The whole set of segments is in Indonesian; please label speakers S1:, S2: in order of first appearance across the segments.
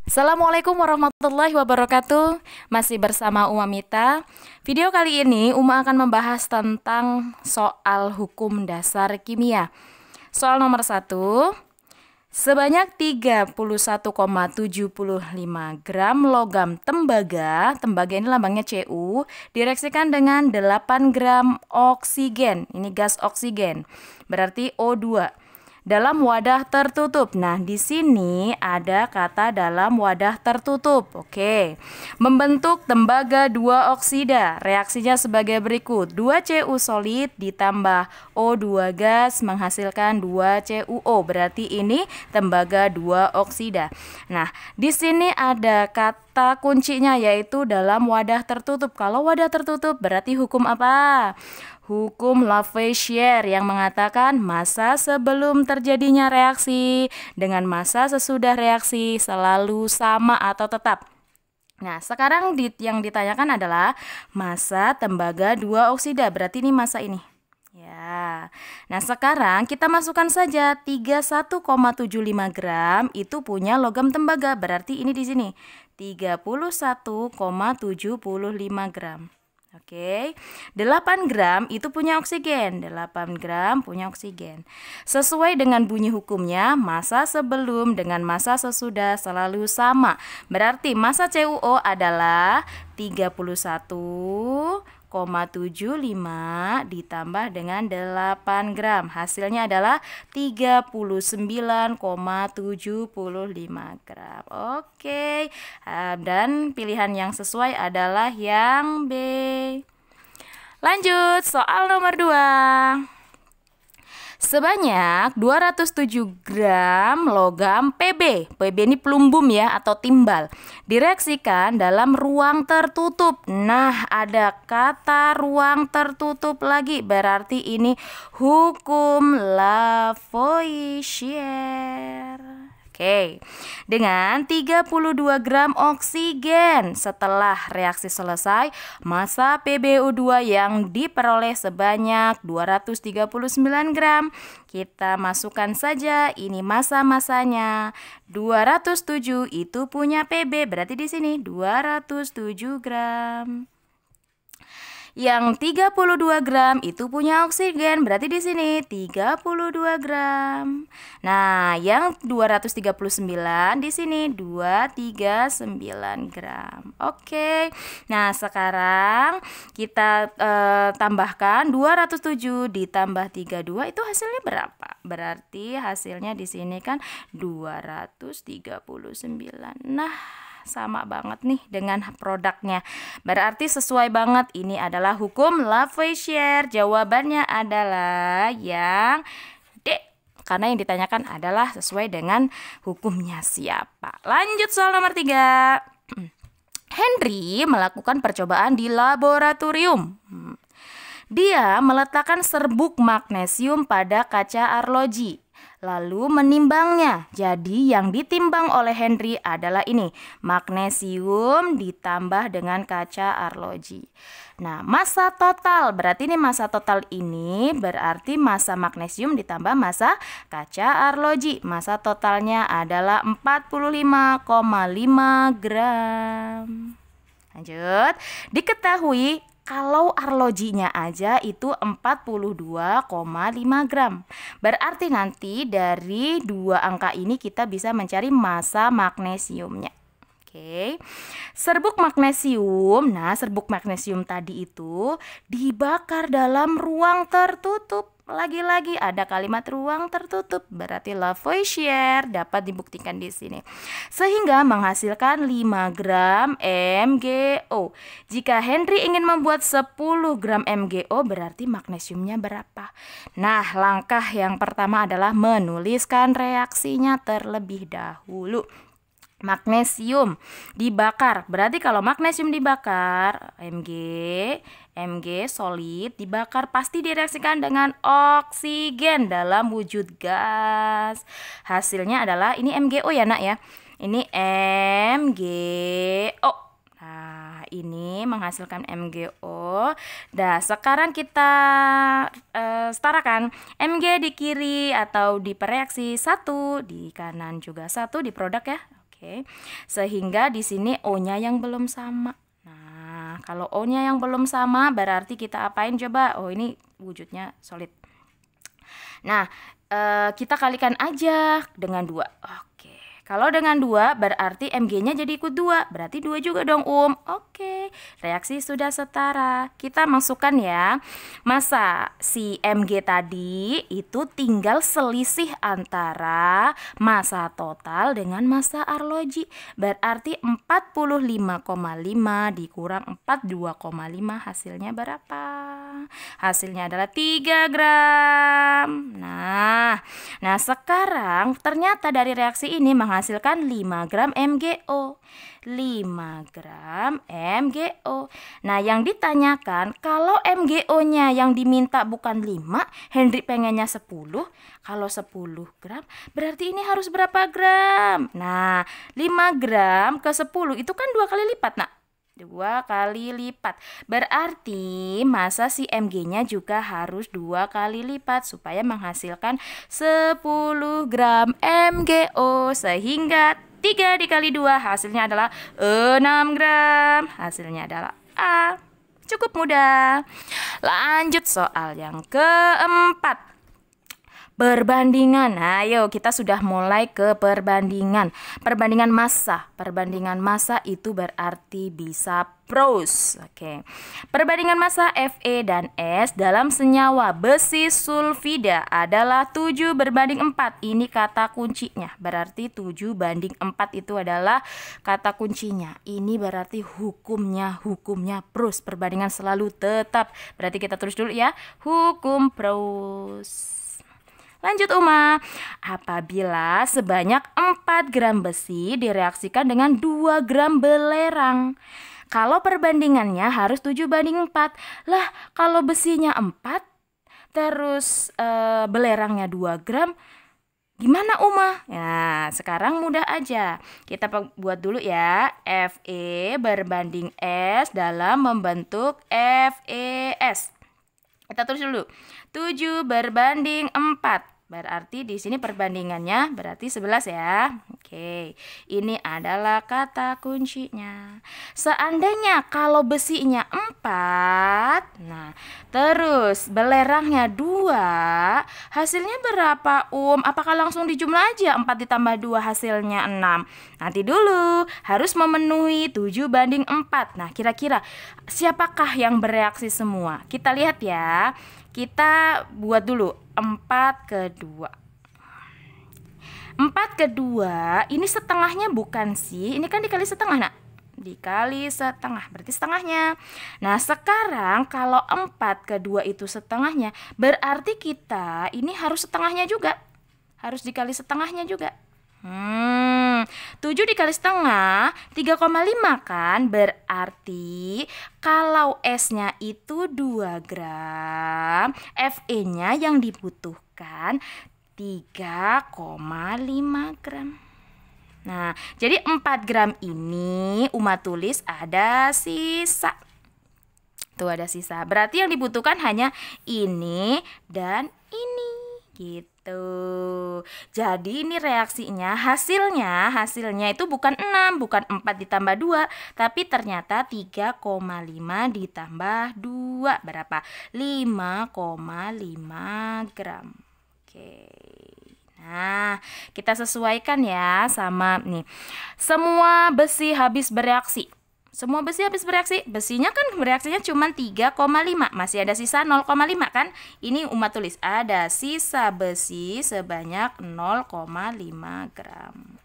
S1: Assalamualaikum warahmatullahi wabarakatuh. Masih bersama Uma Mita. Video kali ini Uma akan membahas tentang soal hukum dasar kimia. Soal nomor 1. Sebanyak 31,75 gram logam tembaga ini lambangnya Cu, direaksikan dengan 8 gram oksigen. Ini gas oksigen, berarti O2. Dalam wadah tertutup. Nah, di sini ada kata dalam wadah tertutup. Oke. Membentuk tembaga 2 oksida. Reaksinya sebagai berikut. 2Cu solid ditambah O2 gas menghasilkan 2CuO. Berarti ini tembaga 2 oksida. Nah, di sini ada kata kuncinya yaitu dalam wadah tertutup. Kalau wadah tertutup berarti hukum apa? Hukum Lavoisier yang mengatakan massa sebelum terjadinya reaksi dengan massa sesudah reaksi selalu sama atau tetap. Nah, sekarang yang ditanyakan adalah massa tembaga 2 oksida. Berarti ini massa ini. Ya. Nah, sekarang kita masukkan saja 31,75 gram itu punya logam tembaga. Berarti ini di sini 31,75 gram. Oke, 8 gram itu punya oksigen, 8 gram punya oksigen. Sesuai dengan bunyi hukumnya, massa sebelum dengan massa sesudah selalu sama. Berarti massa CuO adalah 31,75 ditambah dengan 8 gram. Hasilnya adalah 39,75 gram. Oke, dan pilihan yang sesuai adalah yang B. Lanjut, soal nomor 2. Sebanyak 207 gram logam Pb. Pb ini plumbum ya atau timbal. Direaksikan dalam ruang tertutup. Nah, ada kata ruang tertutup lagi. Berarti ini hukum Lavoisier. Oke, dengan 32 gram oksigen. Setelah reaksi selesai, massa PbO2 yang diperoleh sebanyak 239 gram. Kita masukkan saja ini massa-massanya. 207 itu punya Pb, berarti di sini 207 gram. Yang 32 gram itu punya oksigen, berarti di sini 32 gram. Nah, yang 239 di sini 239 gram. Oke. Nah, sekarang kita tambahkan 207 ditambah 32 itu hasilnya berapa? Berarti hasilnya di sini kan 239. Nah, sama banget nih dengan produknya. Berarti sesuai banget, ini adalah hukum Lavoisier. Jawabannya adalah yang D. Karena yang ditanyakan adalah sesuai dengan hukumnya siapa. Lanjut soal nomor 3. Henry melakukan percobaan di laboratorium. Dia meletakkan serbuk magnesium pada kaca arloji, lalu menimbangnya. Jadi yang ditimbang oleh Henry adalah ini, magnesium ditambah dengan kaca arloji. Nah, massa total, berarti ini massa total ini berarti massa magnesium ditambah massa kaca arloji. Massa totalnya adalah 45,5 gram. Lanjut, diketahui kalau arlojinya aja itu 42,5 gram. Berarti nanti dari dua angka ini kita bisa mencari massa magnesiumnya. Oke. Serbuk magnesium. Nah, serbuk magnesium tadi itu dibakar dalam ruang tertutup. Lagi-lagi ada kalimat ruang tertutup, berarti Lavoisier dapat dibuktikan di sini. Sehingga menghasilkan 5 gram MgO. Jika Henry ingin membuat 10 gram MgO, berarti magnesiumnya berapa? Nah, langkah yang pertama adalah menuliskan reaksinya terlebih dahulu. Magnesium dibakar, berarti kalau magnesium dibakar, Mg solid dibakar pasti direaksikan dengan oksigen dalam wujud gas. Hasilnya adalah ini MgO ya nak ya. Ini MgO. Nah, ini menghasilkan MgO. Nah, sekarang kita setarakan Mg di kiri atau di pereaksi 1, di kanan juga 1 di produk ya. Oke. Sehingga di sini O-nya yang belum sama. Nah, kalau O-nya yang belum sama berarti kita apain coba? Oh, ini wujudnya solid. Nah, kita kalikan aja dengan 2. Oke. Kalau dengan 2 berarti Mg-nya jadi ikut 2. Berarti 2 juga dong, Oke. Reaksi sudah setara. Kita masukkan ya. Masa si Mg tadi itu tinggal selisih antara massa total dengan massa arloji. Berarti 45,5 dikurang 42,5 hasilnya berapa? Hasilnya adalah 3 gram. Nah sekarang ternyata dari reaksi ini menghasilkan 5 gram MgO. 5 gram MgO. Nah, yang ditanyakan kalau MgO-nya yang diminta bukan 5, Hendrik pengennya 10. Kalau 10 gram, berarti ini harus berapa gram? Nah, 5 gram ke 10 itu kan 2 kali lipat, nak. 2 kali lipat. Berarti massa si Mg-nya juga harus 2 kali lipat supaya menghasilkan 10 gram MgO. Sehingga 3 dikali 2 hasilnya adalah 6 gram. Hasilnya adalah A. Cukup mudah. Lanjut soal yang keempat. Perbandingan. Ayo kita sudah mulai ke perbandingan. Perbandingan massa. Perbandingan massa itu berarti bisa pros. Oke. Perbandingan massa Fe dan S dalam senyawa besi sulfida adalah 7 berbanding 4. Ini kata kuncinya. Berarti 7 banding 4 itu adalah kata kuncinya. Ini berarti hukumnya pros. Perbandingan selalu tetap. Berarti kita tulis dulu ya. Hukum pros. Lanjut Uma, apabila sebanyak 4 gram besi direaksikan dengan 2 gram belerang. Kalau perbandingannya harus 7 banding 4. Lah, kalau besinya 4, terus belerangnya 2 gram, gimana Uma? Nah, sekarang mudah aja. Kita buat dulu ya. Fe berbanding S dalam membentuk FeS. Kita tulis dulu. 7 berbanding 4. Berarti di sini perbandingannya berarti 11 ya. Oke. Ini adalah kata kuncinya. Seandainya kalau besinya 4, nah, terus belerangnya 2, hasilnya berapa, Apakah langsung dijumlah aja 4 ditambah 2 hasilnya 6? Nanti dulu, harus memenuhi 7 banding 4. Nah, kira-kira siapakah yang bereaksi semua? Kita lihat ya. Kita buat dulu 4 ke 2. 4 ke 2, ini setengahnya bukan sih? Ini kan dikali setengah, nak. Dikali setengah, berarti setengahnya. Nah, sekarang kalau 4 ke 2 itu setengahnya, berarti kita ini harus setengahnya juga. Harus dikali setengahnya juga. 7 dikali setengah 3,5 kan, berarti kalau S-nya itu 2 gram, Fe-nya yang dibutuhkan 3,5 gram. Nah, jadi 4 gram ini Uma tulis ada sisa. Tuh ada sisa, berarti yang dibutuhkan hanya ini dan ini gitu. Jadi ini reaksinya, hasilnya itu bukan 6, bukan 4 ditambah 2, tapi ternyata 3,5 ditambah 2 berapa? 5,5 gram. Oke. Nah, kita sesuaikan ya sama nih. Semua besi habis bereaksi. Semua besi habis bereaksi. Besinya kan bereaksinya cuma 3,5. Masih ada sisa 0,5 kan? Ini Uma tulis ada sisa besi sebanyak 0,5 gram.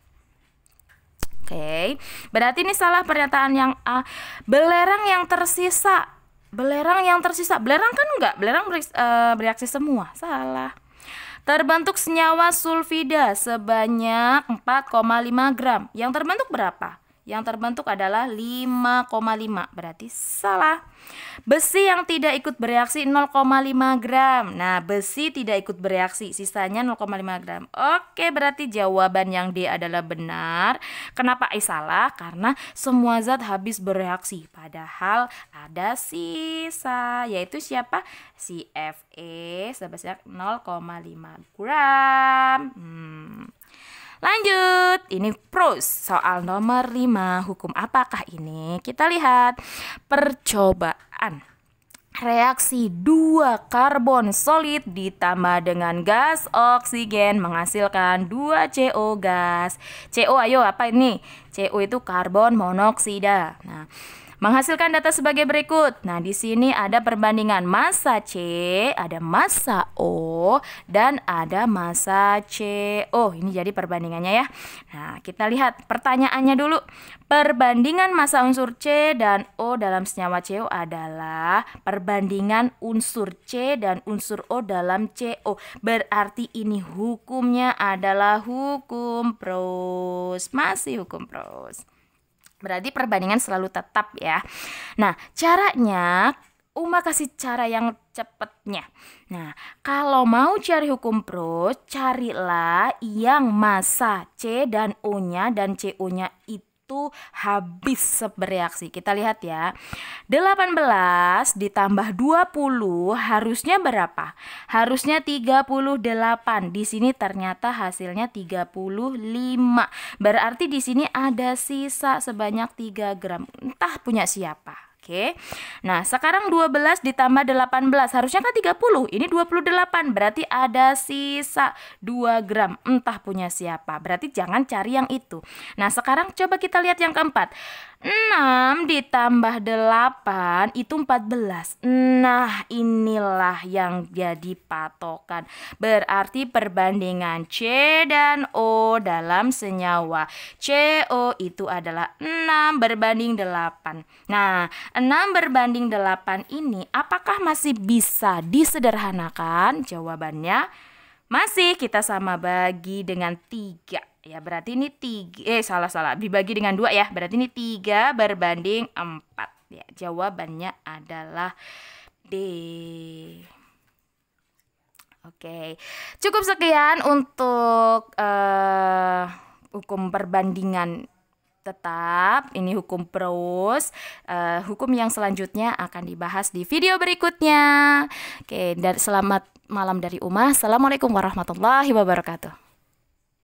S1: Oke. Berarti ini salah pernyataan yang A. Belerang yang tersisa. Belerang kan enggak. Belerang bereaksi semua. Salah. Terbentuk senyawa sulfida sebanyak 4,5 gram. Yang terbentuk berapa? Yang terbentuk adalah 5,5. Berarti salah. Besi yang tidak ikut bereaksi 0,5 gram. Nah, besi tidak ikut bereaksi. Sisanya 0,5 gram. Oke, berarti jawaban yang D adalah benar. Kenapa salah? Karena semua zat habis bereaksi. Padahal ada sisa. Yaitu siapa? Si Fe sebanyak 0,5 gram. Lanjut, ini pros. Soal nomor 5, hukum apakah ini? Kita lihat percobaan. Reaksi 2 karbon solid ditambah dengan gas oksigen menghasilkan 2 CO gas. CO, ayo apa ini? CO itu karbon monoksida. Nah, menghasilkan data sebagai berikut. Nah, di sini ada perbandingan massa C, ada massa O, dan ada massa CO. Ini jadi perbandingannya ya. Nah, kita lihat pertanyaannya dulu. Perbandingan massa unsur C dan O dalam senyawa CO adalah perbandingan unsur C dan unsur O dalam CO. Berarti ini hukumnya adalah hukum pros. Masih hukum pros. Berarti perbandingan selalu tetap ya. Nah, caranya Uma kasih cara yang cepatnya. Nah, kalau mau cari hukum pros, carilah yang massa C dan O-nya dan CO-nya itu habis bereaksi. Kita lihat ya. 18 ditambah 20 harusnya berapa? Harusnya 38. Di sini ternyata hasilnya 35. Berarti di sini ada sisa sebanyak 3 gram. Entah punya siapa. Oke. Nah, sekarang 12 ditambah 18. Harusnya kan 30. Ini 28. Berarti ada sisa 2 gram. Entah punya siapa. Berarti jangan cari yang itu. Nah, sekarang coba kita lihat yang keempat. 6 ditambah 8 itu 14. Nah, inilah yang jadi patokan. Berarti perbandingan C dan O dalam senyawa CO itu adalah 6 berbanding 8. Nah, 6 berbanding 8 ini apakah masih bisa disederhanakan? Jawabannya masih. Kita sama bagi dengan 3. Ya, berarti ini 3, salah. Dibagi dengan 2 ya. Berarti ini 3 berbanding 4. Ya, jawabannya adalah D. Oke. Cukup sekian untuk hukum perbandingan tetap. Ini hukum pros. Hukum yang selanjutnya akan dibahas di video berikutnya. Oke, dan selamat malam dari Uma. Assalamualaikum warahmatullahi wabarakatuh.